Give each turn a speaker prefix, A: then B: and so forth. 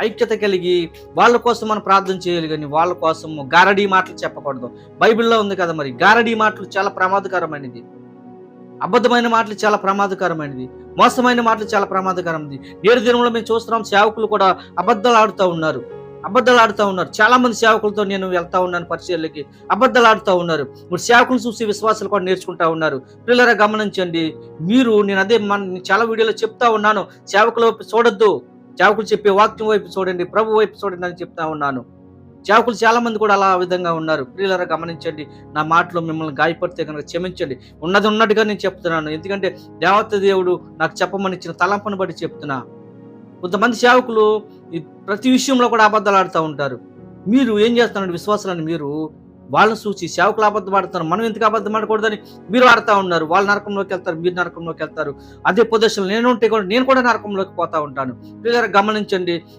A: ఐక్యత కలిగి వాళ్ళ కోసం మనం ప్రార్థన చేయాలి, కానీ వాళ్ళ కోసం గారడీ మాటలు చెప్పకూడదు. బైబిల్లో ఉంది కదా, మరి గారడీ మాటలు చాలా ప్రమాదకరమైనది. అబద్ధమైన మాటలు చాలా ప్రమాదకరమైనది. మోసమైన మాటలు చాలా ప్రమాదకరమైనది. నేడు దినంలో మేము చూస్తున్నాం, సేవకులు కూడా అబద్ధాలు ఆడుతూ ఉన్నారు. చాలా మంది సేవకులతో నేను వెళ్తా ఉన్నాను పరిచర్యలకి. అబద్ధాలు ఆడుతూ ఉన్నారు. ఇప్పుడు సేవకులను చూసి విశ్వాసాలు కూడా నేర్చుకుంటా ఉన్నారు. పిల్లరా గమనించండి. నేను అదే చాలా వీడియోలో చెప్తా ఉన్నాను, సేవకుల వైపు చూడొద్దు, సేవకులు చెప్పే వాక్యం వైపు చూడండి, ప్రభు వైపు చూడండి అని చెప్తా ఉన్నాను. సేవకులు చాలా మంది కూడా అలా విధంగా ఉన్నారు. ప్రియులారా గమనించండి. నా మాటలో మిమ్మల్ని గాయపడితే కనుక క్షమించండి. ఉన్నది ఉన్నట్టుగా నేను చెప్తున్నాను. ఎందుకంటే దేవత దేవుడు నాకు చెప్పమని ఇచ్చిన తలంపును బట్టి చెప్తున్నా. కొంతమంది సేవకులు ప్రతి విషయంలో కూడా అబద్ధాలు ఆడుతూ ఉంటారు. మీరు ఏం చేస్తున్నారంటే, విశ్వాసాలని మీరు వాళ్ళని చూసి సేవకులు అబద్ధం ఆడుతున్నారు, మనం ఎందుకు అబద్ధం ఆడకూడదని మీరు ఆడుతూ ఉన్నారు. వాళ్ళు నరకంలోకి వెళ్తారు, మీరు నరకంలోకి వెళ్తారు. అదే పొజిషన్ నేను ఉంటే కూడా నేను కూడా నరకంలోకి పోతా ఉంటాను. ప్రియులారా గమనించండి.